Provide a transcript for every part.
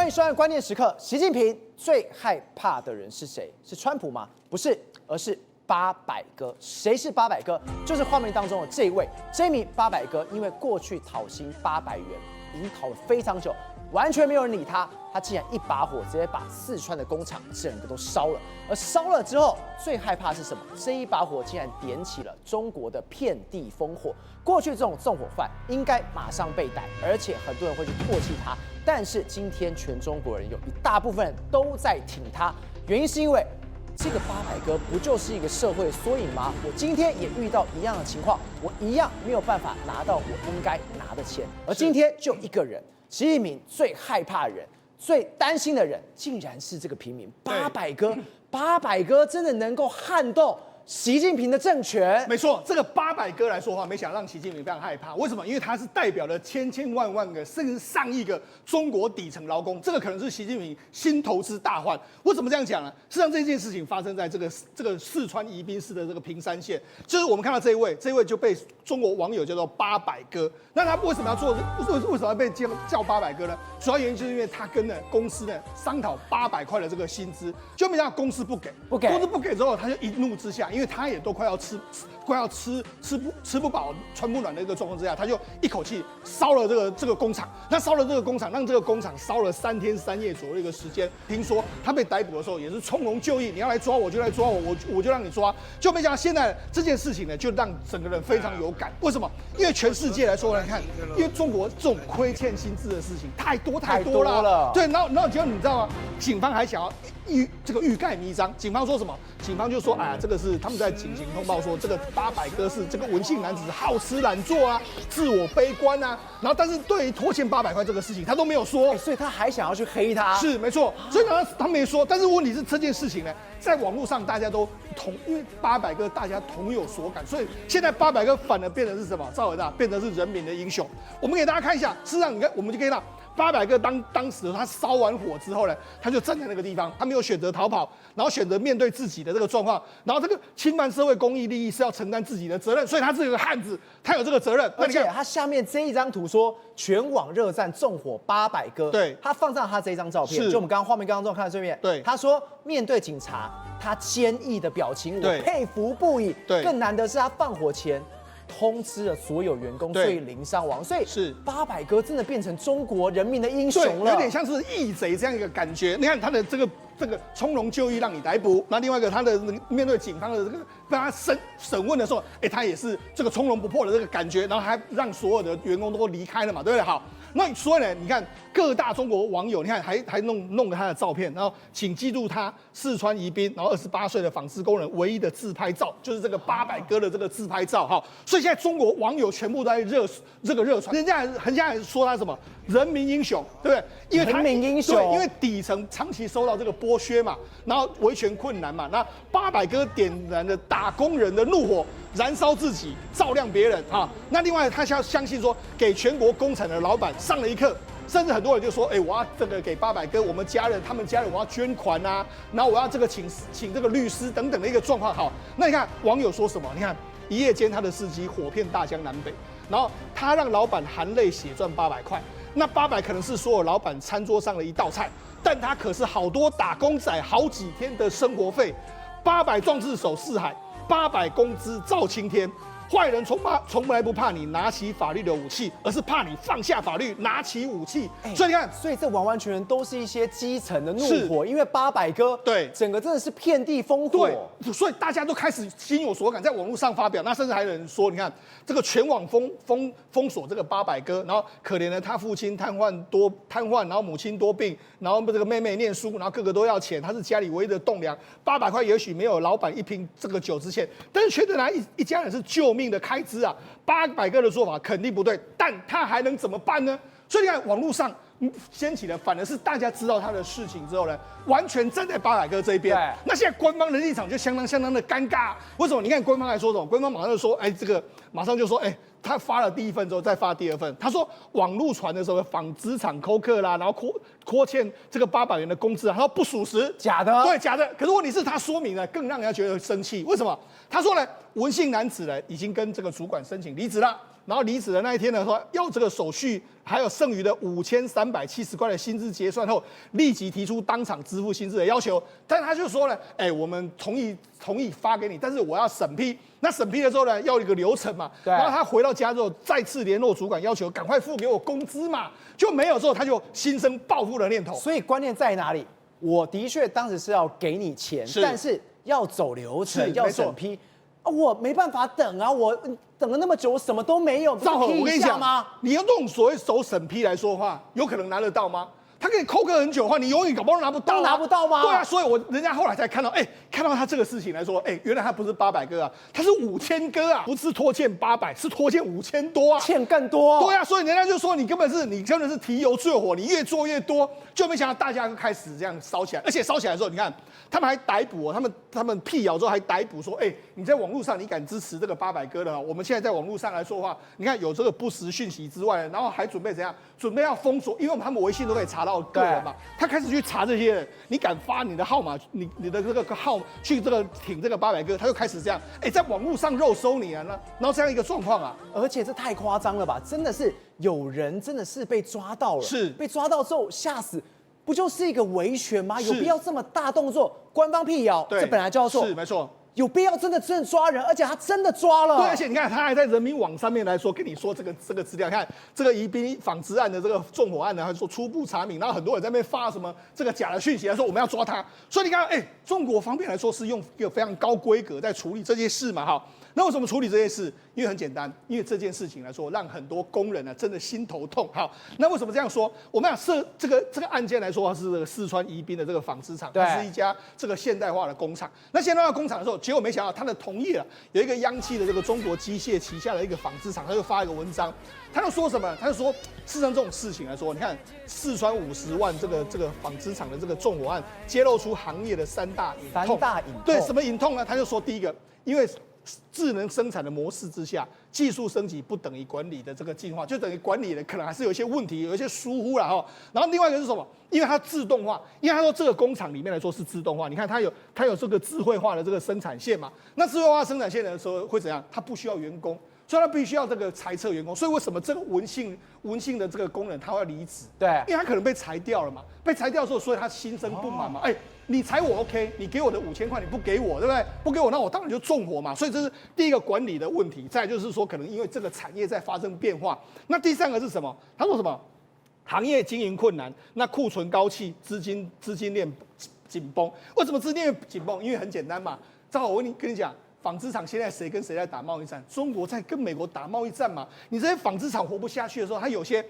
欢迎收看《关键时刻》。习近平最害怕的人是谁？是川普吗？不是，而是八百哥。谁是八百哥？就是画面当中的这一位，这名八百哥，因为过去讨薪800元，已经讨了非常久，完全没有人理他。他竟然一把火直接把四川的工厂整个都烧了。而烧了之后，最害怕是什么？这一把火竟然点起了中国的遍地烽火。过去这种纵火犯应该马上被逮，而且很多人会去唾弃他。但是今天全中国人有一大部分人都在挺他，原因是因为这个八百哥不就是一个社会缩影吗？我今天也遇到一样的情况，我一样没有办法拿到我应该拿的钱。而今天就一个人，习近平最害怕的人、最担心的人，竟然是这个平民八百哥。八百哥真的能够撼动习近平的政权？没错，这个八百哥来说话，没想到让习近平非常害怕。为什么？因为他是代表了千万个，甚至上亿个中国底层劳工，这个可能是习近平新投资大患。为什么这样讲呢？事实上，这件事情发生在这个四川宜宾市的这个平山县，就是我们看到这一位就被中国网友叫做八百哥。那他为什么要做？为什么要被叫八百哥呢？主要原因就是因为他跟公司商讨800块的这个薪资，就没想到公司不给，公司不给之后，他就一怒之下，因为他也都快要吃不饱穿不暖的一个状况之下，他就一口气烧了这个工厂。那烧了这个工厂，让这个工厂烧了3天3夜左右的一个时间。听说他被逮捕的时候也是从容就义，你要来抓我就来抓我，我就让你抓。就没想到现在这件事情呢，就让整个人非常有感。为什么？因为全世界来说来看，因为中国这种亏欠薪资的事情太多了。对，然后结果你知道吗？警方还想要欲盖弥彰。警方说什么？警方就说，哎呀，这个是他们在警情通报说，这个八百哥是这个文姓男子好吃懒做啊，自我悲观啊。然后，但是对于拖欠800块这个事情，他都没有说，所以他还想要去黑他。是没错，所以呢，他没说。但是问题是这件事情呢，在网络上大家都因为八百哥大家同有所感，所以现在八百哥反而变成是什么？赵老大变成是人民的英雄。我们给大家看一下，事实上你看，我们就可以看到。八百哥当时他烧完火之后呢，他就站在那个地方，他没有选择逃跑，然后选择面对自己的这个状况，然后这个侵犯社会公益利益是要承担自己的责任，所以他是一个汉子，他有这个责任。而且他下面这一张图说全网热赞纵火八百哥，对，他放上他这一张照片，就我们画面刚刚看到这边，对，他说面对警察，他坚毅的表情我佩服不已。对，更难的是他放火前通知了所有员工，所以零伤亡，所以是八百哥真的变成中国人民的英雄了，有点像是义贼这样一个感觉。你看他的这个从容就义让你逮捕，那另外一个他的面对警方的这个被他审问的时候，他也是这个从容不迫的这个感觉，然后还让所有的员工都离开了嘛，对不对？好。那所以呢，你看各大中国网友，你看还弄了他的照片，然后请记住他四川宜宾，然后28岁的纺织工人唯一的自拍照，就是这个八百哥的这个自拍照哈。所以现在中国网友全部都在热传，人家还说他什么人民英雄，对不对？因为人民英雄，对，因为底层长期受到这个剥削嘛，然后维权困难嘛，那八百哥点燃了打工人的怒火，燃烧自己，照亮别人啊。那另外他相信说，给全国工厂的老板上了一课，甚至很多人就说，我要这个给八百哥他们家人我要捐款啊，然后我要这个请这个律师等等的一个状况。好，那你看网友说什么？你看一夜间他的事迹火遍大江南北，然后他让老板含泪血赚800块。那800可能是所有老板餐桌上的一道菜，但他可是好多打工仔好几天的生活费。800壮志守四海，800工资照青天。坏人从来不怕你拿起法律的武器，而是怕你放下法律拿起武器。所以你看，所以这完全都是一些基层的怒火，因为八百哥对整个真的是遍地烽火。对，所以大家都开始心有所感，在网络上发表。那甚至还有人说，你看这个全网封锁这个八百哥，然后可怜的他父亲瘫痪，然后母亲多病，然后这个妹妹念书，然后个个都要钱，他是家里唯一的栋梁。800块也许没有老板一瓶这个酒值钱，但是却得拿一家人是救命的开支啊！800个的做法肯定不对，但他还能怎么办呢？所以你看，网络上掀起的反而是大家知道他的事情之后呢，完全站在800哥这一边。那现在官方的立场就相当的尴尬。为什么？你看官方还说什么？官方马上就说，这个马上就说，他发了第1份之后再发第2份。他说网络传的时候纺织厂扣客啦，然后拖欠这个800元的工资，他说不属实，假的。对，假的。可是问题是他说明了，更让人家觉得生气。为什么？他说呢，文姓男子呢已经跟这个主管申请离职了。然后离职的那一天呢，说要这个手续还有剩余的5370块的薪资结算后，立即提出当场支付薪资的要求。但他就说呢，我们同意发给你，但是我要审批。那审批的时候呢，要一个流程嘛。然后他回到家之后，再次联络主管，要求赶快付给我工资嘛。就没有之后，他就心生报复的念头。所以关键在哪里？我的确当时是要给你钱，但是要走流程，要审批。我没办法等啊！我等了那么久，我什么都没有。赵和，我跟你讲吗？你用这种所谓走审批来说话，有可能拿得到吗？他给你扣个很久的话，你永远搞不好拿不到、都拿不到吗？对啊，所以人家后来才看到，看到他这个事情来说，原来他不是800个啊，他是5000个啊，不是拖欠800，是拖欠5000多啊，欠更多。对啊，所以人家就说你真的是提油淬火，你越做越多，就没想到大家就开始这样烧起来，而且烧起来的时候，你看他们还逮捕他们辟谣之后还逮捕说，你在网络上你敢支持这个800哥的，我们现在在网络上来说话，你看有这个不实讯息之外，然后还准备怎样？准备要封锁，因为他们微信都可以查到个人嘛，他开始去查这些人，你敢发你的号码，你的这个号去挺这个800哥，他就开始这样，在网络上肉搜你啊，然后这样一个状况啊，而且这太夸张了吧？真的是有人真的是被抓到了，是被抓到之后吓死。不就是一个维权吗？有必要这么大动作？官方辟谣，这本来就要做，是没错。有必要真的抓人，而且他真的抓了。对，而且你看，他还在人民网上面来说跟你说这个资料，看这个宜宾纺织案的这个纵火案呢，他说初步查明，然后很多人在那边发什么这个假的讯息，来说我们要抓他。所以你看，中国方面来说是用一个非常高规格在处理这件事嘛，哈。那为什么处理这件事？因为很简单，因为这件事情来说，让很多工人呢真的心头痛。好，那为什么这样说？我们讲这个案件来说，是这个四川宜宾的这个纺织厂，它是一家这个现代化的工厂。那现代化工厂的时候，结果没想到它的同业了，有一个央企的这个中国机械旗下的一个纺织厂，他就发一个文章，他就说什么？他就说，事实上这种事情来说，你看四川50万这个纺织厂的这个纵火案，揭露出行业的三大隐痛。对，什么隐痛呢？他就说第一个，因为智能生产的模式之下，技术升级不等于管理的这个进化，就等于管理的可能还是有一些问题，有一些疏忽了哈。然后另外一个是什么？因为它自动化，因为他说这个工厂里面来说是自动化，你看它有这个智慧化的这个生产线嘛。那智慧化生产线的时候会怎样？它不需要员工，所以他必须要这个裁撤员工。所以为什么这个文姓的这个工人他要离职？对，因为他可能被裁掉了嘛。被裁掉的时候，所以他心生不满嘛。你裁我 OK， 你给我的5000块你不给我，对不对？不给我，那我当然就纵火嘛。所以这是第一个管理的问题。再来就是说，可能因为这个产业在发生变化。那第三个是什么？他说什么？行业经营困难，那库存高企，资金链紧绷。为什么资金链紧绷？因为很简单嘛。赵，我跟你讲。纺织厂现在谁跟谁在打贸易战？中国在跟美国打贸易战嘛？你这些纺织厂活不下去的时候，它有些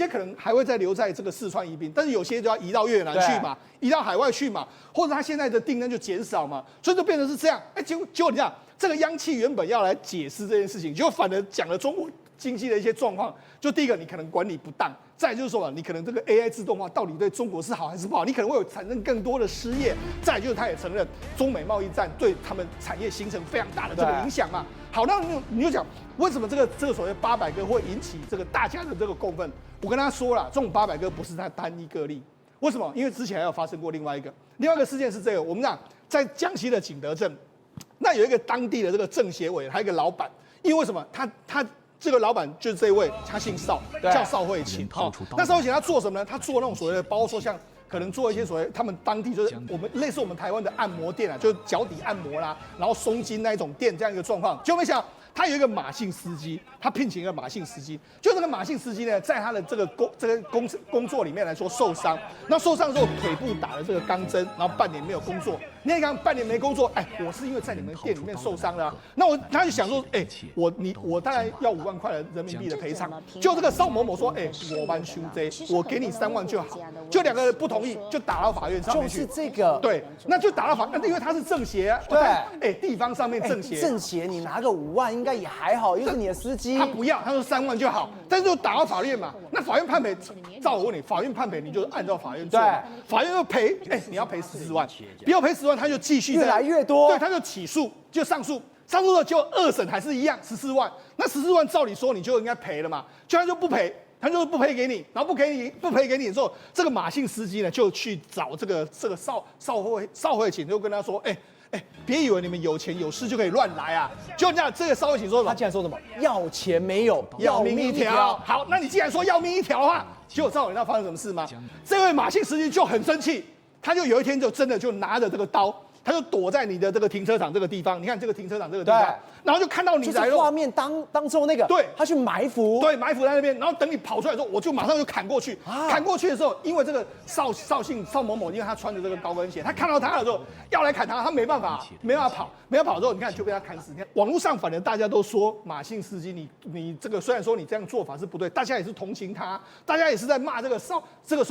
可能还会再留在这个四川宜宾，但是有些就要移到越南去嘛，移到海外去嘛，或者它现在的订单就减少嘛，所以就变成是这样。结果你看，这个央企原本要来解释这件事情，结果反而讲了中国经济的一些状况。就第一个，你可能管理不当；再就是说，你可能这个 AI 自动化到底对中国是好还是不好？你可能会有产生更多的失业。再就是，他也承认中美贸易战对他们产业形成非常大的这个影响嘛。好，那你就讲为什么这个所谓800哥会引起这个大家的这个共愤？我跟他说了，这种800哥不是他单一个例。为什么？因为之前还有发生过另外一个事件是这个，我们讲在江西的景德镇，那有一个当地的这个政协委，还有一个老板，因为为什么他这个老板就是这位，他姓邵，叫邵慧琴。那邵慧琴他做什么呢？他做那种所谓的，包括说像可能做一些所谓他们当地就是类似我们台湾的按摩店啊，就是脚底按摩啦，然后松筋那一种店这样一个状况。结果没想到他有一个马姓司机，他聘请一个马姓司机，就这个马姓司机呢，在他的这个工作里面来说受伤，那受伤之后腿部打了这个钢针，然后半年没有工作。你看半年没工作，我是因为在你们店里面受伤了、啊，那他就想说，我当然要5万块的人民币的赔偿。就这个邵某某说，我玩修 J， 我给你3万就好。就两个人不同意，就打到法院上面去。就是这个，对，那就打到法院，因为他是政协、啊，对，地方上面政协，政协你拿个5万应该也还好，又是你的司机。他不要，他说3万就好，但是就打到法院嘛。那法院判赔，照我问你，法院判赔你就按照法院做，法院要赔，你要赔14万，不要赔10万，他就继续越来越多，对，他就起诉，就上诉。上诉了就2审还是一样14万，那14万照理说你就应该赔了嘛，就他就不赔，他就是不赔给你，然后不赔给你之后，这个马姓司机呢就去找这个邵慧琴，就跟他说，别以为你们有钱有势就可以乱来啊！就那这个邵慧琴说什么？他竟然说什么？要钱没有，要命一条。好，那你既然说要命一条的话，结果赵伟，你知道发生什么事吗？这位马姓司机就很生气，他就有一天就真的就拿着这个刀。他就躲在你的这个停车场这个地方，你看这个停车场这个地方，然后就看到你来了，就是画面当中那个，对，他去埋伏，对，埋伏在那边，然后等你跑出来的时候，我就马上就砍过去，砍过去的时候，因为这个邵某某，因为他穿着这个高跟鞋，他看到他的时候要来砍他，他没办法跑之后，你看就被他砍死。你看网络上反正大家都说马姓司机，你这个虽然说你这样做法是不对，大家也是同情他，大家也是在骂这个所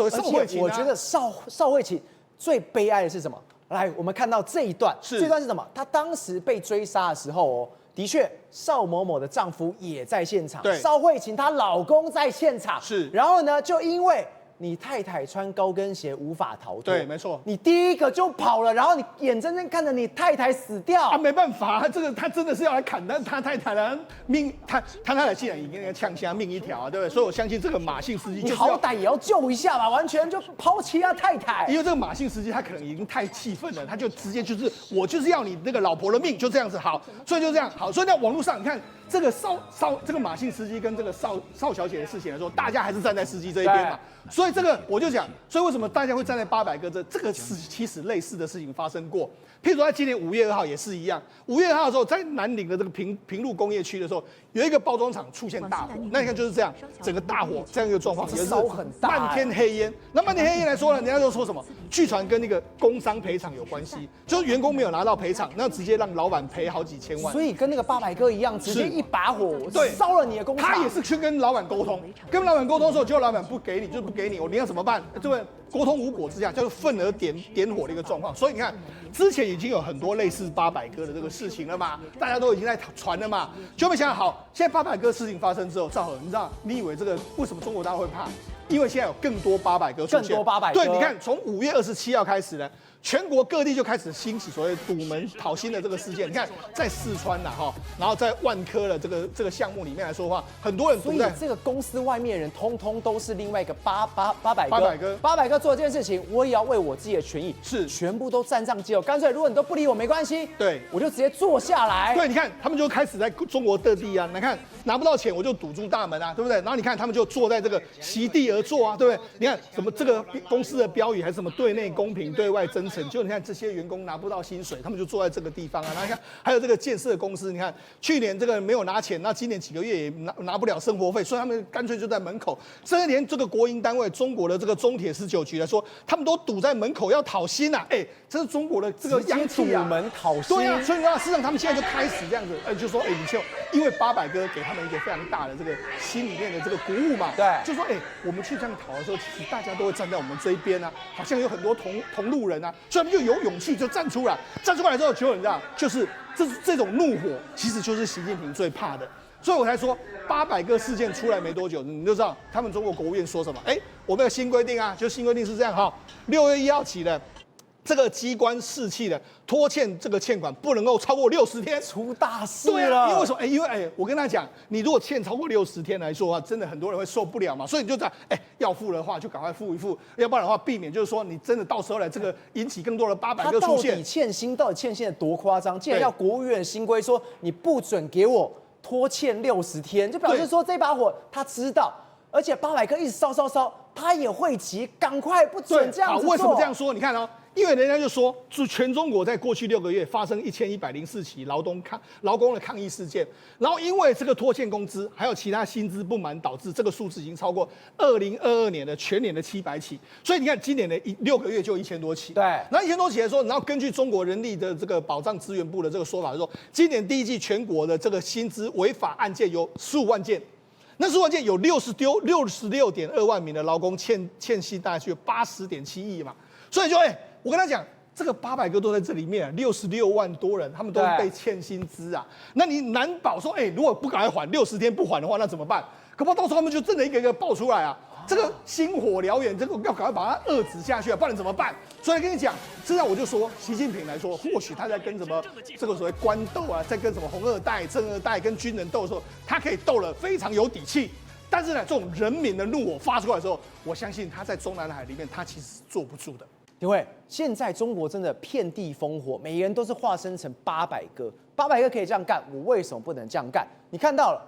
谓邵慧琴。我觉得邵慧琴最悲哀的是什么？来，我们看到这一段，这段是什么？她当时被追杀的时候哦，的确，邵某某的丈夫也在现场，邵慧琴她老公在现场，是。然后呢，就因为你太太穿高跟鞋无法逃脱，对，没错，你第一个就跑了，然后你眼睁睁看着你太太死掉，没办法，这个他真的是要来砍他太太的命，他太太竟然已经呛瞎命一条啊，对不对？所以我相信这个马姓司机，你好歹也要救一下吧，完全就抛弃他太太。因为这个马姓司机他可能已经太气愤了，他就直接就是我就是要你那个老婆的命，就这样子好，所以就这样好，所以在网络上你看这个这个马姓司机跟这个邵小姐的事情来说，大家还是站在司机这一边嘛。所以这个我就讲，所以为什么大家会站在800哥这个其实类似的事情发生过。譬如说在今年5月2号也是一样，5月2号的时候，在南岭的这个平路工业区的时候，有一个包装厂出现大火，那你看就是这样，整个大火这样一个状况，也是烧很大，漫天黑烟。那漫天黑烟来说呢，人家就说什么？据传跟那个工伤赔偿有关系，就是员工没有拿到赔偿，那直接让老板赔好几千万。所以跟那个800哥一样，直接一把火烧了你的工厂。他也是去跟老板沟通，跟老板沟通的时候，结果老板不给你，就不给你，你要怎么办？这个沟通无果之下，叫做愤而点火的一个状况。所以你看，之前已经有很多类似800哥的这个事情了嘛，大家都已经在传了嘛，就没想好，现在800哥事情发生之后，赵和，你知道，你以为这个为什么中国大陆会怕？因为现在有更多800哥出现，更多800哥。对，你看从5月27号开始呢，全国各地就开始兴起所谓堵门讨薪的这个事件。你看，在四川呐哈，然后在万科的这个项目里面来说的话，很多人堵在。所以这个公司外面人，通通都是另外一个800哥。800哥做这件事情，我也要为我自己的权益，是全部都站上街头。干脆，如果你都不理我，没关系，对，我就直接坐下来。对，你看他们就开始在中国各地啊，你看拿不到钱我就堵住大门啊，对不对？然后你看他们就坐在这个席地而坐啊，对不对？你看什么这个公司的标语还是什么对内公平、对外真诚，就你看这些员工拿不到薪水，他们就坐在这个地方啊。然后你看还有这个建设公司，你看去年这个没有拿钱，那今年几个月也拿不了生活费，所以他们干脆就在门口，甚至连这个国营单位中国的这个中铁19局来说，他们都堵在门口要讨薪啊！这是中国的这个央企啊，堵门讨薪。对啊，所以的话，事实上他们现在就开始这样子，就说你就因为800哥给他们一个非常大的这个心里面的这个鼓舞嘛，对，就说我们去这样讨的时候，其实大家都会站在我们这一边啊，好像有很多同路人啊，所以他们就有勇气就站出来，站出来之后，结果你知道，就是这种怒火，其实就是习近平最怕的。所以我才说800哥事件出来没多久，你就知道他们中国国务院说什么？我们有新规定啊，就新规定是这样哈，6月1号起的。这个机关士气的拖欠这个欠款不能够超过60天，出大事了。对啊，因为什么？因为我跟他讲，你如果欠超过60天来说的话，真的很多人会受不了嘛。所以你就讲，要付的话就赶快付一付，要不然的话避免就是说你真的到时候来这个引起更多的800哥出现。他到底欠薪的多夸张？竟然要国务院新规说你不准给我拖欠60天，就表示说这把火他知道，而且800哥一直烧，他也会急，赶快不准这样子做。为什么这样说？你看哦。因为人家就说，全中国在过去6个月发生1104起劳工的抗议事件，然后因为这个拖欠工资，还有其他薪资不满，导致这个数字已经超过2022年的全年的700起，所以你看今年的6个月就1000多起。对，然后1000多起来说，然后根据中国人力的这个保障资源部的这个说法说，今年第一季全国的这个薪资违法案件有15万件。那15万件有66.2万名的劳工欠薪，大概就有80.7亿嘛，所以就我跟他讲，这个800哥都在这里面，66万多人，他们都被欠薪资啊。那你难保说，如果不赶快还60天不还的话，那怎么办？可不到时候他们就真的一个一个爆出来啊。这个星火燎原，这个要赶快把它遏制下去啊，不然怎么办？所以跟你讲，这样我就说，习近平来说，或许他在跟什么这个所谓官斗啊，在跟什么红二代、正二代、跟军人斗的时候，他可以斗得非常有底气。但是呢，这种人民的怒火发出来的时候，我相信他在中南海里面，他其实是坐不住的。因为现在中国真的遍地烽火，每个人都是化身成800哥，800哥可以这样干，我为什么不能这样干？你看到了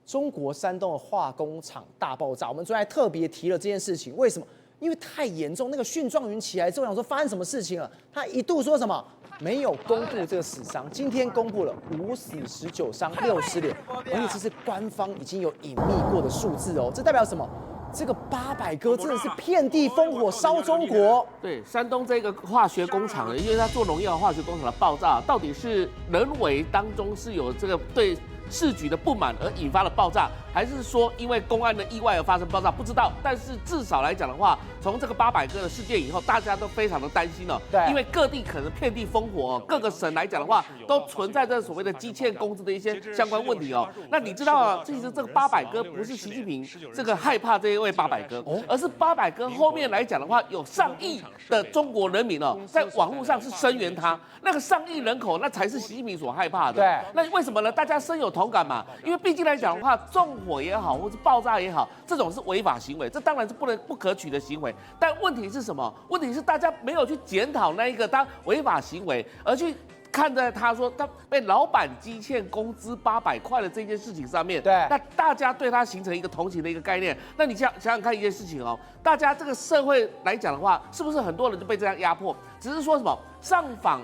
中国山东的化工厂大爆炸，我们昨天还特别提了这件事情，为什么？因为太严重，那个蕈状云起来之后，想说发生什么事情了？他一度说什么没有公布这个死伤，今天公布了5死19伤6失联，而且这是官方已经有隐秘过的数字哦，这代表什么？这个800哥真的是遍地烽火烧中国。对，山东这个化学工厂呢，因为它做农药化学工厂的爆炸，到底是人为当中是有这个对市局的不满而引发了爆炸，还是说因为公安的意外而发生爆炸？不知道。但是至少来讲的话，从这个800哥的事件以后，大家都非常的担心了。对，因为各地可能遍地烽火哦，各个省来讲的话，都存在着所谓的积欠工资的一些相关问题哦。那你知道啊，其实这个800哥不是习近平这个害怕这一位800哥，而是800哥后面来讲的话，有上亿的中国人民哦，在网络上是声援他。那个上亿人口，那才是习近平所害怕的。对，那为什么呢？大家深有同感嘛。因为毕竟来讲的话，纵火也好，或是爆炸也好，这种是违法行为，这当然是不可取的行为。但问题是什么？问题是大家没有去检讨那一个他违法行为，而去看在他说他被老板积欠工资800块的这件事情上面。对，那大家对他形成一个同情的一个概念。那你想想看一件事情哦，大家这个社会来讲的话，是不是很多人就被这样压迫？只是说什么上访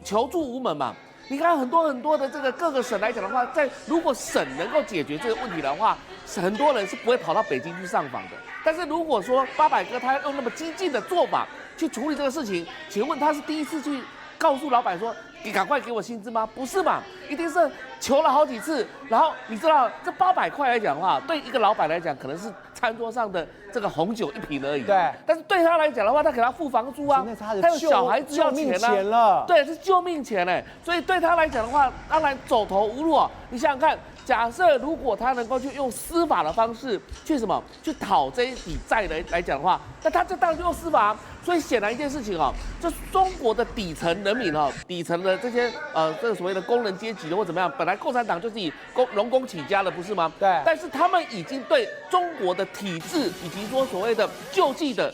求助无门嘛。你看很多的这个各个省来讲的话，如果省能够解决这个问题的话，很多人是不会跑到北京去上访的。但是如果说800哥他用那么激进的做法去处理这个事情，请问他是第一次去告诉老板说你赶快给我薪资吗？不是嘛，一定是求了好几次。然后你知道这800块来讲的话，对一个老板来讲可能是餐桌上的这个红酒1瓶而已。对。但是对他来讲的话，他给他付房租啊，他有小孩子要钱啊。了。对，是救命钱哎。所以对他来讲的话，当然走投无路啊。你想想看，假设如果他能够去用司法的方式去去讨这一笔债来讲的话，那他这当然就用司法。所以显然一件事情哦，这中国的底层人民哦，底层的这些这个所谓的工人阶级的或怎么样，本来共产党就是以农工起家的，不是吗？对。但是他们已经对中国的体制以及说所谓的救济的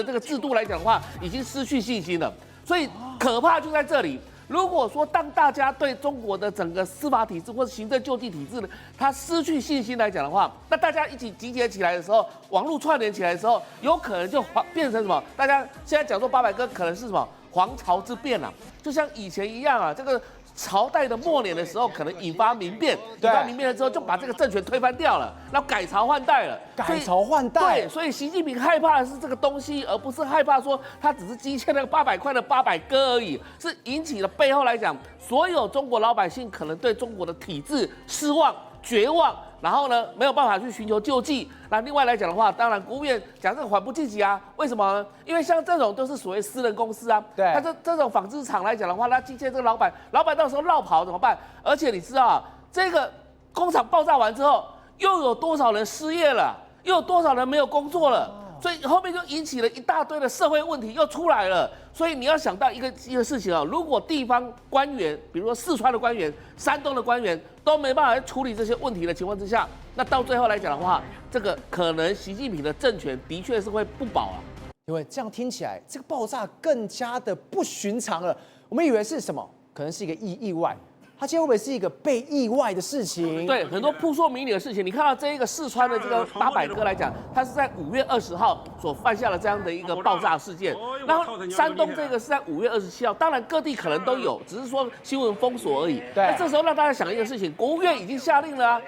这个制度来讲的话，已经失去信心了。所以可怕就在这里。如果说当大家对中国的整个司法体制或者行政救济体制呢，它失去信心来讲的话，那大家一起集结起来的时候，网络串联起来的时候，有可能就变成什么？大家现在讲说800哥可能是什么皇朝之变啊，就像以前一样啊，这个朝代的末年的时候，可能引发民变，引发民变了之后，就把这个政权推翻掉了，然后改朝换代了。改朝换代。对，所以习近平害怕的是这个东西，而不是害怕说他只是积欠那个800块的800哥而已，是引起了背后来讲，所有中国老百姓可能对中国的体制失望、绝望。然后呢，没有办法去寻求救济。那另外来讲的话，当然国务院讲这个缓不济急啊，为什么呢？因为像这种都是所谓私人公司啊，对，他这种纺织厂来讲的话，他积欠这个老板到时候绕跑怎么办？而且你知道啊，这个工厂爆炸完之后，又有多少人失业了，又有多少人没有工作了？所以后面就引起了一大堆的社会问题又出来了。所以你要想到一个事情啊，如果地方官员，比如说四川的官员、山东的官员都没办法处理这些问题的情况之下，那到最后来讲的话，这个可能习近平的政权的确是会不保啊。因为这样听起来，这个爆炸更加的不寻常了。我们以为是什么？可能是一个意外。它今天会不会是一个被意外的事情？对，很多扑朔迷离的事情。你看到这一个四川的这个800哥来讲，他是在5月20号所犯下了这样的一个爆炸事件。然后山东这个是在5月27号，当然各地可能都有，只是说新闻封锁而已。对，那这时候让大家想一个事情，国务院已经下令了啊，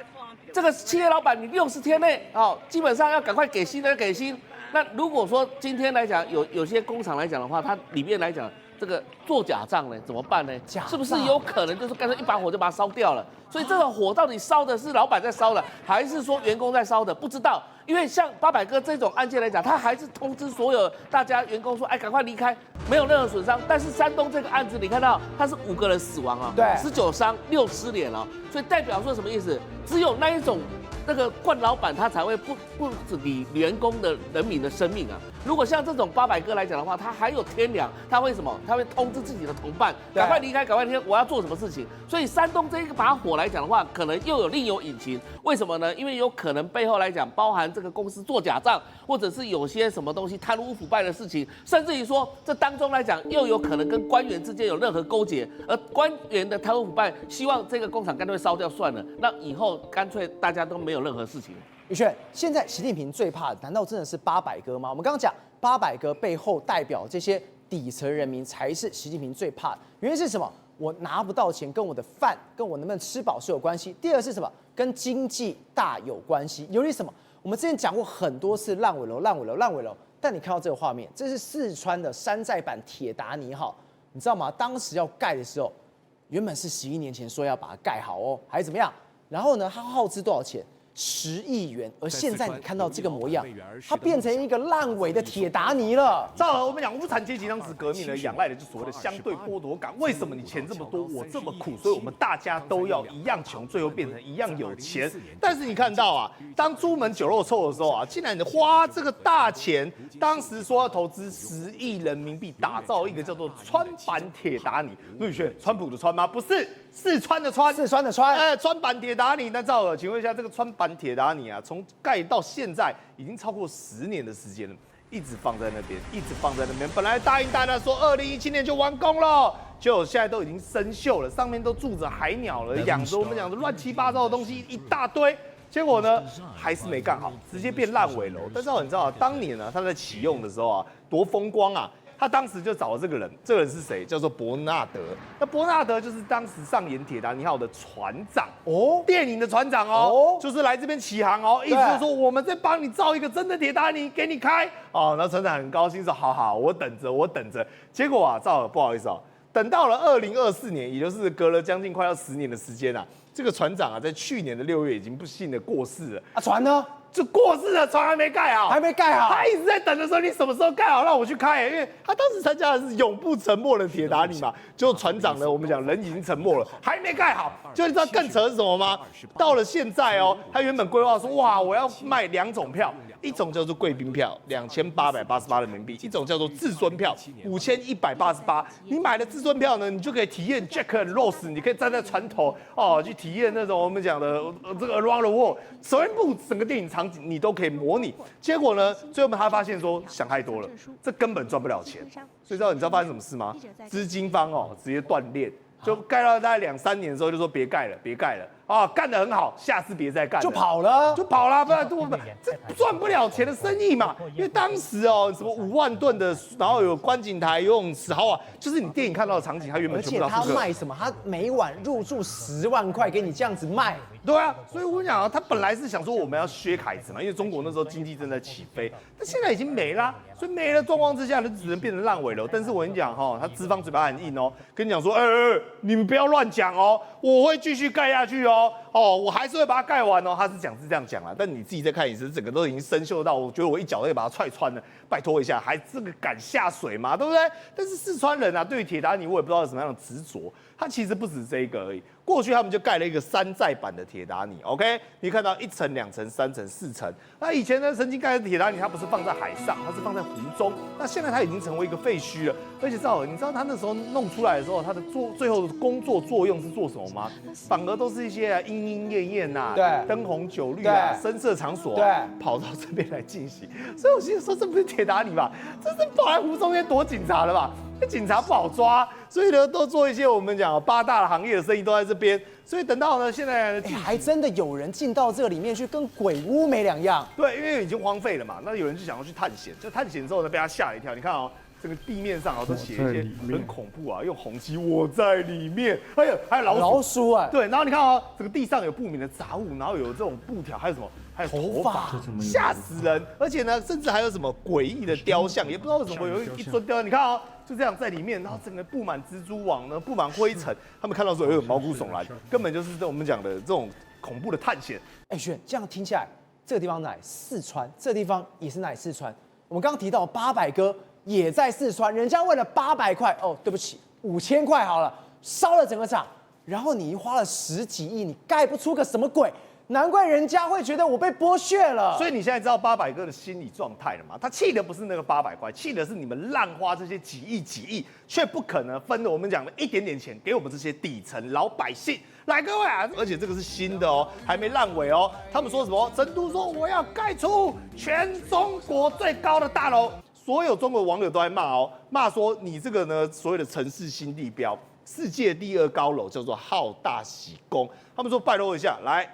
这个企业老板你60天内基本上要赶快给薪的给薪。那如果说今天来讲有些工厂来讲的话，它里面来讲。这个做假账呢，怎么办呢？是不是有可能就是干脆一把火就把它烧掉了？所以这个火到底烧的是老板在烧的，还是说员工在烧的？不知道。因为像800哥这种案件来讲，他还是通知所有大家员工说，哎，赶快离开，没有任何损伤。但是山东这个案子，你看到他是5个人死亡啊，对，19伤6失联了，所以代表说什么意思？只有那一种那个冠老板他才会不理员工的人民的生命啊。如果像这种800哥来讲的话，他还有天良，他会什么？他会通知自己的同伴，赶快离开，赶快离开，我要做什么事情。所以山东这一把火来讲的话，可能又有另有隐情。为什么呢？因为有可能背后来讲，包含这个公司做假账，或者是有些什么东西贪污腐败的事情，甚至于说这当中来讲，又有可能跟官员之间有任何勾结，而官员的贪污腐败，希望这个工厂干脆烧掉算了，那以后干脆大家都没有任何事情。宇轩，现在习近平最怕的，难道真的是800哥吗？我们刚刚讲800哥背后代表这些底层人民，才是习近平最怕的。原因是什么？我拿不到钱，跟我的饭，跟我能不能吃饱是有关系。第二是什么？跟经济大有关系。由于什么？我们之前讲过很多次烂尾楼，烂尾楼，烂尾楼。但你看到这个画面，这是四川的山寨版铁达尼号，你知道吗？当时要盖的时候，原本是11年前说要把它盖好哦，还是怎么样？然后呢，它耗资多少钱？10亿元，而现在你看到这个模样，它变成一个烂尾的铁达尼了。照了我们讲无产阶级当时革命呢，仰赖的就所谓的相对剥夺感。为什么你钱这么多，我这么苦，所以我们大家都要一样穷，最后变成一样有钱。但是你看到啊，当朱门酒肉臭的时候啊，竟然花这个大钱，当时说要投资10亿人民币打造一个叫做川版铁达尼。陆宇轩，川普的川吗？不是。四川的川，四川的川，川版铁达尼。那赵尔，请问一下，这个川版铁达尼啊，从盖到现在已经超过10年的时间了，一直放在那边，一直放在那边。本来答应大家说2017年就完工了，结果现在都已经生锈了，上面都住着海鸟了，养着我们讲的乱七八糟的东西一大堆。结果呢，还是没干好，直接变烂尾楼。但是你知道，当年呢，他在启用的时候啊，多风光啊！他当时就找了这个人，这个人是谁？叫做伯纳德。那伯纳德就是当时上演铁达尼号的船长哦，电影的船长哦，就是来这边起航哦，意思就是说我们在帮你造一个真的铁达尼给你开哦。那船长很高兴说：好好，我等着，我等着。结果啊，赵尔不好意思哦，等到了2024年，也就是隔了将近快要10年的时间啊，这个船长啊，在去年的6月已经不幸的过世了啊，船呢？就过世了，船还没盖好，还没盖好。他一直在等的时候，你什么时候盖好让我去开？因为他当时参加的是永不沉没的铁达尼嘛。就船长呢，我们讲人已经沉没了，还没盖好。就你知道更扯是什么吗？到了现在哦，他原本规划说，哇，我要卖2种票，一种叫做贵宾票，2888人民币；一种叫做至尊票，5188。你买了至尊票呢，你就可以体验 Jack and Rose， 你可以站在船头哦，去体验那种我们讲的这个 Around the World， 全部整个电影场景你都可以模拟。结果呢，最后他发现说想太多了，这根本赚不了钱。所以你知道发生什么事吗？资金方哦直接断裂。就盖到大概2-3年的时候，就说别盖了，别盖了啊，干得很好，下次别再干了，就跑了，不然这赚不了钱的生意嘛。因为当时哦，什么5万吨的，然后有观景台、游泳池，好啊，就是你电影看到的场景，它原本全部都而且他卖什么？他每晚入住10万块给你这样子卖，对啊。所以我跟你讲啊，他本来是想说我们要削凯子嘛，因为中国那时候经济正在起飞，但现在已经没啦，所以没了状况之下，就只能变成烂尾楼。但是我跟你讲哈，他资方嘴巴很硬哦，跟你讲说，你们不要乱讲哦，我会继续盖下去哦，我还是会把它盖完哦。他是这样讲啦，但你自己再看影视，整个都已经生锈到，我觉得我一脚就可以把它踹穿了。拜托一下，还这个敢下水吗？对不对？但是四川人啊，对于铁达尼我也不知道有什么样的执着，他其实不止这一个而已。过去他们就盖了一个山寨版的铁达尼 ，OK？ 你看到1层、2层、3层、4层。那以前呢，曾经盖的铁达尼，它不是放在海上，它是放在湖中。那现在它已经成为一个废墟了。而且赵尔，你知道他那时候弄出来的时候，它的最后的工作作用是做什么吗？反而都是一些莺莺燕燕呐，对，灯红酒绿啊，声色场所、啊，对，跑到这边来进行。所以我心里说，这不是铁达尼吧？这是跑来湖中间躲警察了吧？那警察不好抓，所以呢，都做一些我们讲8大的行业的生意都在这边。所以等到呢，现在还真的有人进到这个里面去，跟鬼屋没两样。对，因为已经荒废了嘛，那有人就想要去探险，就探险之后呢，被他吓了一跳。你看哦，这个地面上啊都写一些很恐怖啊，用红漆我在里面，还有老鼠啊，对，然后你看哦，这个地上有不明的杂物，然后有这种布条，还有什么？还有头发，吓死人！而且呢，甚至还有什么诡异的雕像，也不知道为什么有一尊雕像，你看哦，就这样在里面，然后整个布满蜘蛛网呢，布满灰尘，他们看到时候有毛骨悚然，根本就是我们讲的这种恐怖的探险。轩，这样听起来，这个地方哪里？四川，这个地方也是哪里？四川。我们刚刚提到800哥也在四川，人家为了800块，哦，对不起，5000块好了，烧了整个厂，然后你花了10几亿，你盖不出个什么鬼？难怪人家会觉得我被剥削了。所以你现在知道800哥的心理状态了吗？他气的不是那个800块，气的是你们滥花这些几亿，却不可能分了我们讲的一点点钱给我们这些底层老百姓。来，各位啊，而且这个是新的哦，还没烂尾哦。他们说什么？成都说我要盖出全中国最高的大楼，所有中国网友都在骂哦，骂说你这个呢所谓的城市新地标，世界第2高楼叫做浩大喜宫。他们说拜托一下，来。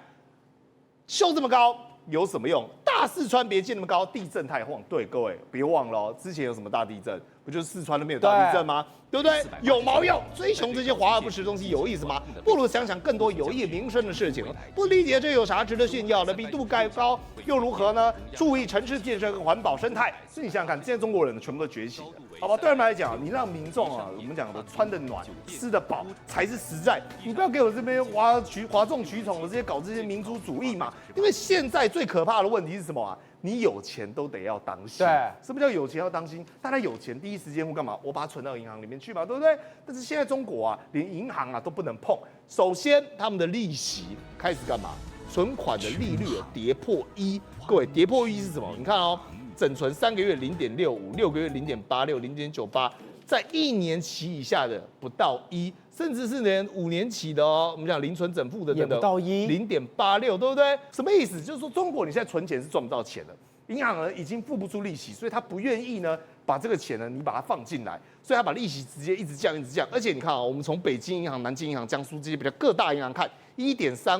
修这么高有什么用？大四川别建那么高，地震太晃。对，各位别忘了哦，之前有什么大地震？不就是四川那边有大地震吗？对不对？有毛用？追求这些华而不实的东西有意思吗？不如想想更多有益民生的事情。不理解这有啥值得炫耀的？比度盖高又如何呢？注意城市建设跟环保生态。所以你想想看，现在中国人全部都崛起了，好吧？对他们来讲，你让民众啊，我们讲的穿得暖、吃得饱才是实在。你不要给我这边哗众取宠的这些搞这些民族主义嘛。因为现在最可怕的问题是什么啊？你有钱都得要当心。对，什么叫有钱要当心？大家有钱第一时间会干嘛？我把它存到银行里面去嘛，对不对？但是现在中国啊，连银行啊都不能碰。首先，他们的利息开始干嘛？存款的利率跌破1。各位，跌破1是什么？你看哦，整存3个月0.65，6个月0.86，0.98，在1年期以下的不到1。甚至是连5年期的哦，我们讲零存整付的也不到1 0.86，对不对？什么意思？就是说中国你现在存钱是赚不到钱的，银行呢已经付不出利息，所以他不愿意呢把这个钱呢你把它放进来，所以他把利息直接一直降。而且你看啊，我们从北京银行、南京银行、江苏这些比较各大银行看，1.35、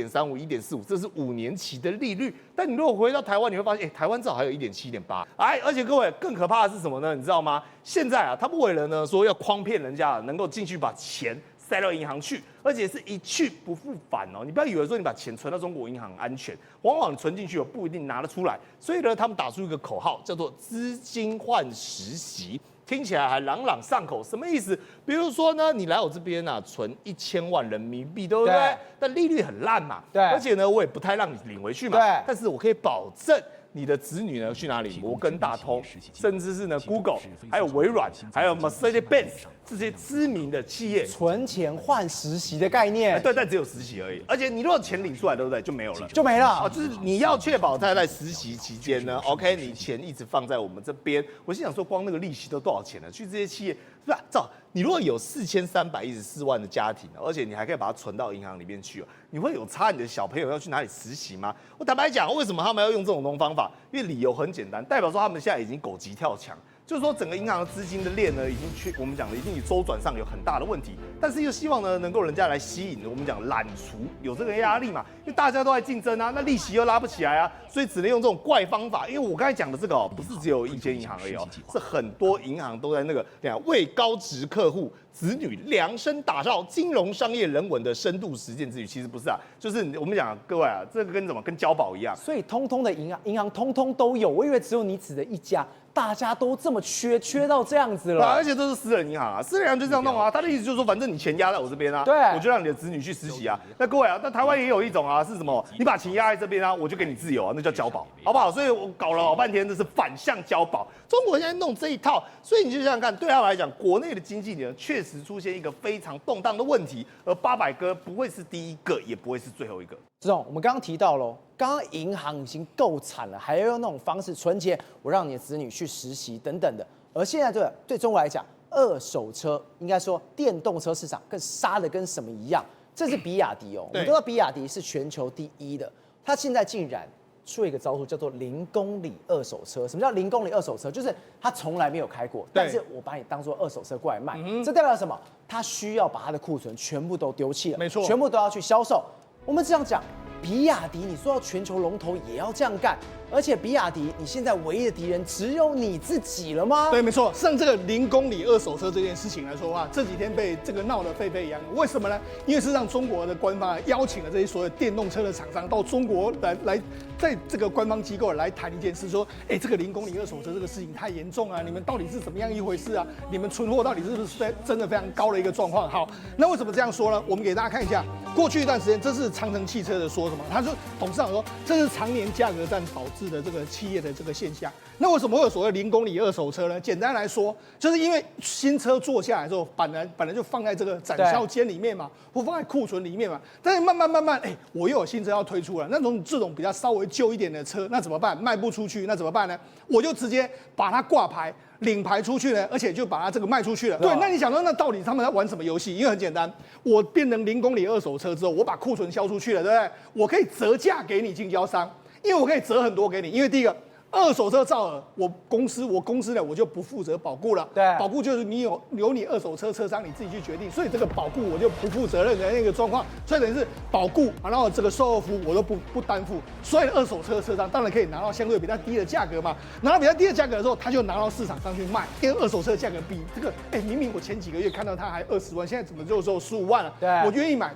1.35、1.45，这是5年期的利率。但你如果回到台湾，你会发现，台湾至少还有1.7、1.8。而且各位更可怕的是什么呢？你知道吗？现在啊，他们为了呢说要诓骗人家，能够进去把钱塞到银行去，而且是一去不复返哦。你不要以为说你把钱存到中国银行很安全，往往你存进去不一定拿得出来。所以呢，他们打出一个口号，叫做资金换实习。听起来还朗朗上口，什么意思？比如说呢，你来我这边啊，存1000万人民币，对不对？对。但利率很烂嘛，对。而且呢，我也不太让你领回去嘛，对。但是我可以保证你的子女呢去哪里？摩根大通，甚至是呢 Google， 还有微软，还有 Mercedes-Benz 这些知名的企业，存钱换实习的概念。对，但只有实习而已。而且你如果钱领出来，对不对？就没有了，就没了。就是你要确保他在实习期间呢 ，OK， 你钱一直放在我们这边。我心想说，光那个利息都多少钱呢？去这些企业，是吧？照你如果有4314万的家庭，而且你还可以把它存到银行里面去，你会有差你的小朋友要去哪里实习吗？我坦白讲，为什么他们要用这种方法？因为理由很简单，代表说他们现在已经狗急跳墙。就是说，整个银行的资金的链呢，已经我们讲的，已经周转上有很大的问题，但是又希望呢，能够人家来吸引我们讲揽储，有这个压力嘛，因为大家都在竞争啊，那利息又拉不起来啊，所以只能用这种怪方法。因为我刚才讲的这个不是只有一间银行而已是很多银行都在那个为高值客户子女量身打造金融商业人文的深度实践之旅。其实不是啊，就是我们讲各位啊，这个跟交保一样，所以通通的银行通通都有，我以为只有你指的一家。大家都这么缺到这样子了，而且都是私人银行啊，私人银行就这样弄啊。他的意思就是说，反正你钱压在我这边啊，对，我就让你的子女去实习啊。那各位啊，那台湾也有一种啊，是什么？你把钱压在这边啊，我就给你自由啊，那叫交保，好不好？所以我搞了老半天，这是反向交保。中国现在弄这一套，所以你就想想看，对他们来讲，国内的经济呢，确实出现一个非常动荡的问题，而800哥不会是第一个，也不会是最后一个。这种我们刚刚提到喽，刚刚银行已经够惨了，还要用那种方式存钱，我让你的子女去实习等等的。而现在对中国来讲，二手车应该说电动车市场更杀的跟什么一样？这是比亚迪哦，我们知道比亚迪是全球第1的，它现在竟然出了一个招数，叫做0公里二手车。什么叫0公里二手车？就是它从来没有开过，但是我把你当做二手车过来卖。这代表什么？它需要把它的库存全部都丢弃了，没错，全部都要去销售。我们这样讲，比亚迪，你说要全球龙头也要这样干，而且比亚迪，你现在唯一的敌人只有你自己了吗？对，没错。像这个0公里二手车这件事情来说的话，这几天被这个闹得沸沸扬扬。为什么呢？因为是让中国的官方邀请了这些所有电动车的厂商到中国来，在这个官方机构来谈一件事，说，这个0公里二手车这个事情太严重啊，你们到底是怎么样一回事啊？你们存货到底是不是真的非常高的一个状况？好，那为什么这样说呢？我们给大家看一下，过去一段时间，这是长城汽车的说什么？他说，董事长说，这是常年价格战导致资的这个企业的这个现象。那为什么会有所谓0公里二手车呢？简单来说，就是因为新车做下来之后，本来就放在这个展销间里面嘛，或放在库存里面嘛。但是慢慢，我又有新车要推出了，这种比较稍微旧一点的车，那怎么办？卖不出去，那怎么办呢？我就直接把它挂牌。领牌出去了，而且就把它这个卖出去了。对，那你想说，那到底他们在玩什么游戏？因为很简单，我变成0公里二手车之后，我把库存销出去了，对不对？我可以折价给你经销商，因为我可以折很多给你。因为第一个，二手车造额，我公司呢我就不负责保固了。对，保固就是你有你二手车车商你自己去决定，所以这个保固我就不负责任的那个状况，所以等于是保固，然后这个售后服务我都不担负，所以二手车车商当然可以拿到相对比较低的价格嘛，拿到比较低的价格的时候，他就拿到市场上去卖，因为二手车价格比这个，明明我前几个月看到它还20万，现在怎么就只有15万了？对，我愿意买，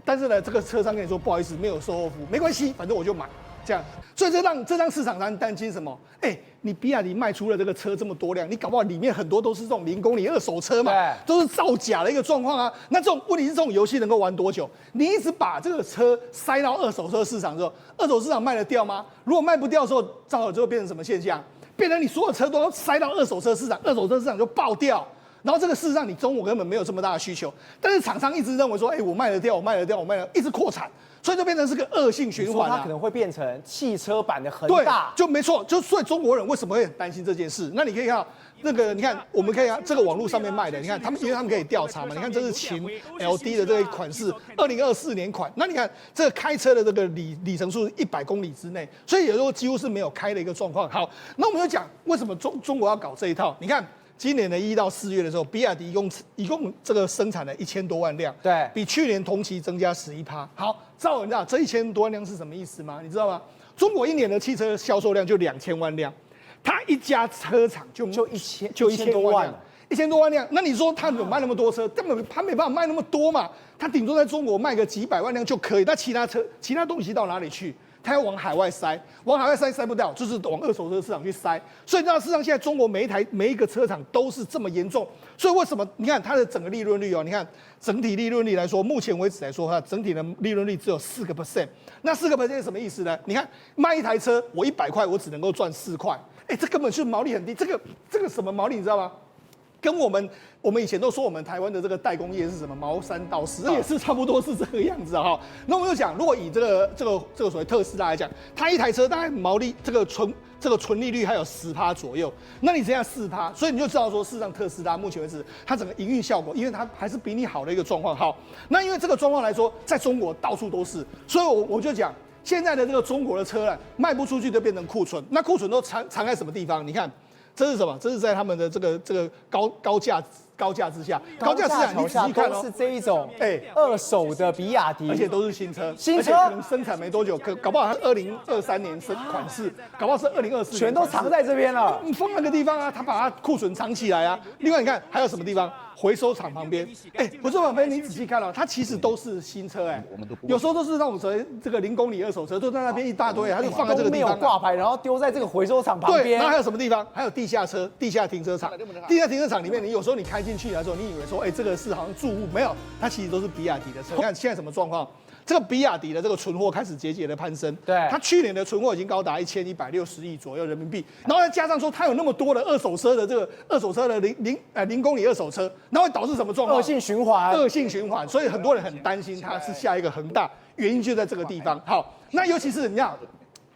但是呢，这个车商跟你说不好意思，没有售后服务，没关系，反正我就买。这样，所以这让市场上担心什么？你比亚迪卖出了这个车这么多辆，你搞不好里面很多都是这种0公里二手车嘛，都是造假的一个状况啊。那这种问题是这种游戏能够玩多久？你一直把这个车塞到二手车市场之后，二手市场卖得掉吗？如果卖不掉的时候，造好之后变成什么现象？变成你所有车都要塞到二手车市场，二手车市场就爆掉。然后这个事实上你中国根本没有这么大的需求，但是厂商一直认为说，我卖得掉，一直扩产。所以就变成是个恶性循环，它可能会变成汽车版的恒大，就没错，所以中国人为什么会很担心这件事？那你可以看到那个，你看我们可以看这个网络上面卖的，你看因为他们可以调查嘛，你看这是秦 LD 的这个款式，2024年款，那你看这个开车的这个里程数100公里之内，所以有时候几乎是没有开的一个状况。好，那我们就讲为什么中国要搞这一套？你看。今年的1到4月的时候，比亚迪一共这个生产了1000多万辆，对，比去年同期增加11%。好，赵文，你知道这1000多万辆是什么意思吗？你知道吗？中国一年的汽车销售量就2000万辆，它一家车厂就1000多万辆，1000多万辆。那你说它有卖那么多车？根本它没办法卖那么多嘛，它顶多在中国卖个几百万辆就可以。那其他东西到哪里去？它要往海外塞不掉，就是往二手车市场去塞。所以你知道，事实上现在中国每一个车厂都是这么严重。所以为什么你看它的整个利润率哦？你看整体利润率来说，目前为止来说，它整体的利润率只有4%。那4%是什么意思呢？你看卖一台车，我100块，我只能够赚4块。这根本就毛利很低。这个什么毛利你知道吗？跟我们以前都说我们台湾的这个代工业是什么毛3到10，也是差不多是这个样子哈。那我们就讲，如果以这个所谓特斯拉来讲，它一台车大概毛利这个纯利率还有10%左右，那你这样4%，所以你就知道说，事实上特斯拉目前为止它整个营运效果，因为它还是比你好的一个状况。好，那因为这个状况来说，在中国到处都是，所以我就讲现在的这个中国的车呢，卖不出去就变成库存，那库存都藏在什么地方？你看。这是什么？这是在他们的这个高价之下，高价市场你仔细看都是这一种二手的比亚迪，而且都是新车，而且可能生产没多久，搞不好它2023年款式，搞不好是2024年，全都藏在这边了。你放那个地方啊，他把它库存藏起来啊。另外你看还有什么地方？回收厂旁边，回收厂旁边你仔细看哦，它其实都是新车有时候都是那种这个0公里二手车，都在那边一大堆，它就放在这个地方，没有挂牌，然后丢在这个回收厂旁边。对，然后还有什么地方？还有地下停车场。地下停车场里面，你有时候你开进去的时候，你以为说，这个是好像住户，没有，它其实都是比亚迪的车。你看现在什么状况？这个比亚迪的这个存货开始节节的攀升，对，它去年的存货已经高达1160亿左右人民币，然后再加上说它有那么多的二手车的0公里二手车，那会导致什么状况？恶性循环，所以很多人很担心它是下一个恒大，原因就在这个地方。好，那尤其是你看。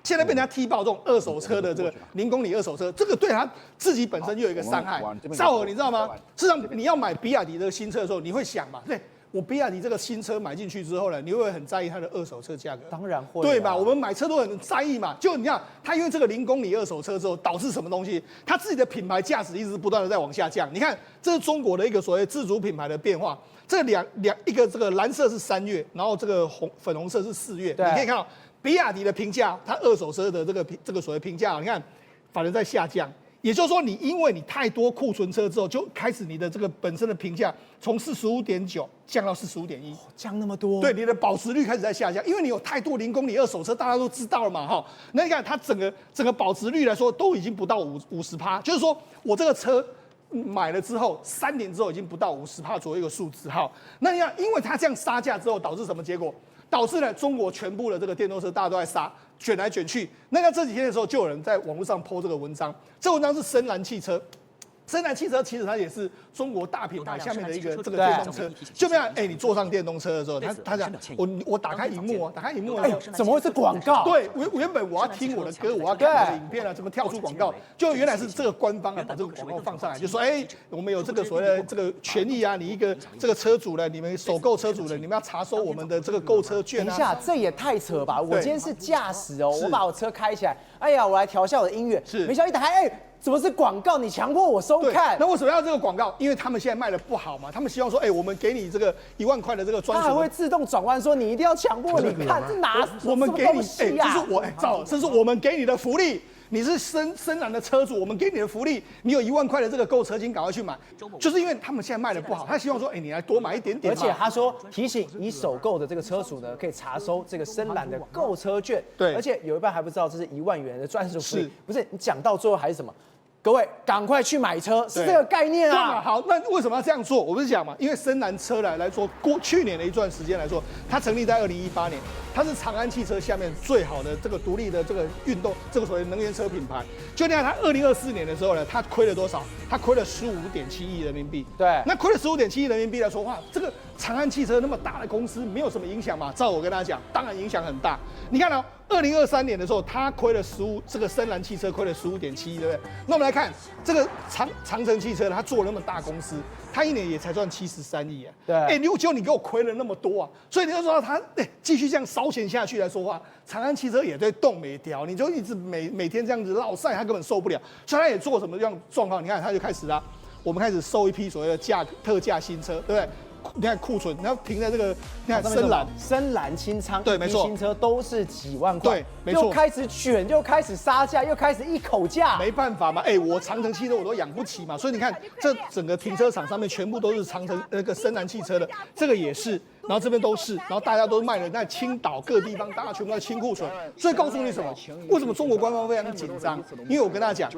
现在被人家踢爆这种二手车的这个0公里二手车，这个对他自己本身就有一个伤害。赵尔，你知道吗？事实上，你要买比亚迪的新车的时候，你会想嘛？对，我比亚迪这个新车买进去之后呢，你会不会很在意它的二手车价格？当然会，对吧？我们买车都很在意嘛。就你看，它因为这个0公里二手车之后，导致什么东西？它自己的品牌价值一直不断的在往下降。你看，这是中国的一个所谓自主品牌的变化。这一个这个蓝色是3月，然后这个粉红色是4月，你可以看到。比亚迪的评价，它二手车的这个所谓评价，你看，反而在下降。也就是说，因为你太多库存车之后，就开始你的这个本身的评价从45.9降到45.1，降那么多。对，你的保值率开始在下降，因为你有太多0公里二手车，大家都知道了嘛，哈。那你看它整个保值率来说，都已经不到50%，就是说我这个车。买了之后，3年之后已经不到50%左右一个数字，哈。那你看，因为它这样杀价之后，导致什么结果？导致呢中国全部的这个电动车大家都在杀，卷来卷去。那这几天的时候，就有人在网络上 po 这个文章，这文章是深蓝汽车。深蓝汽车其实它也是中国大品牌下面的一个这个电动车，就这样，你坐上电动车的时候，他讲我打开荧幕啊，打开荧幕啊，怎么会是广告？对，原本我要听我的歌，我要看我的影片啊，怎么跳出广告？就原来是这个官方啊把这个广告放上来，就说我们有这个所谓的这个权益啊，你一个这个车主呢，你们首购车主呢，你们要查收我们的这个购车券啊。等一下，这也太扯了吧！我今天是驾驶哦，我把我车开起来，哎呀，我来调一下我的音乐，没想到一打开，怎么是广告？你强迫我收看？那为什么要这个广告？因为他们现在卖的不好嘛，他们希望说，我们给你这个1万块的这个专属，它还会自动转弯说你一定要强迫你看，这哪我们给你，这是我们给你的福利。你是深蓝的车主，我们给你的福利，你有1万块的这个购车金，赶快去买。就是因为他们现在卖的不好，他希望说，你来多买一点点。而且他说提醒你首购的这个车主呢，可以查收这个深蓝的购车券。对，而且有一半还不知道这是1万元的专属福利。不是你讲到最后还是什么？各位赶快去买车，是这个概念啊。好，那为什么要这样做？我不是讲嘛，因为深蓝车来说，去年的一段时间来说，它成立在2018年，它是长安汽车下面最好的这个独立的这个运动这个所谓能源车品牌。就那样，它2024年的时候呢，它亏了多少？它亏了15.7亿人民币。对，那亏了15.7亿人民币来说话，这个长安汽车那么大的公司，没有什么影响嘛？照我跟大家讲，当然影响很大。你看哦，2023年的时候，它亏了这个深蓝汽车亏了15.7亿，对不对？那我们来看这个长城汽车，它做了那么大公司，它一年也才赚73亿啊。对，结果你给我亏了那么多啊，所以你就说它继续这样烧钱下去来说话，长安汽车也在动没掉，你就一直每天这样子落晒，它根本受不了，所以它也做什么样状况？你看它就开始啦，我们开始收一批所谓的特价新车，对不对？你看库存，然后停在这个，你看深蓝清仓，对，没错，新车都是几万块，对，没错，又开始卷，又开始杀价，又开始一口价，没办法嘛，我长城汽车我都养不起嘛，所以你看这整个停车场上面全部都是长城那个深蓝汽车的，这个也是，然后这边都是，然后大家都卖了，在青岛各地方大家全部在清库存，所以告诉你什么？为什么中国官方非常紧张？因为我跟他讲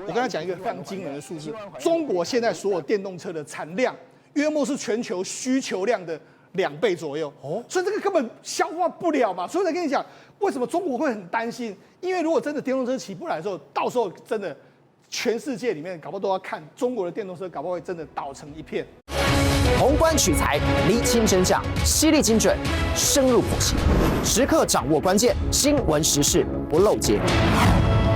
一个非常惊人的数字，中国现在所有电动车的产量。约莫是全球需求量的2倍左右所以这个根本消化不了嘛。所以我跟你讲，为什么中国会很担心？因为如果真的电动车起不来的时候，到时候真的全世界里面搞不好都要看中国的电动车，搞不好会真的倒成一片。宏观取材，厘清真相，犀利精准，深入剖析，时刻掌握关键，新闻时事不漏接。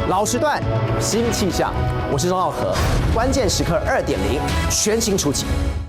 老时段，新气象，我是钟浩和，关键时刻2.0，全新出击。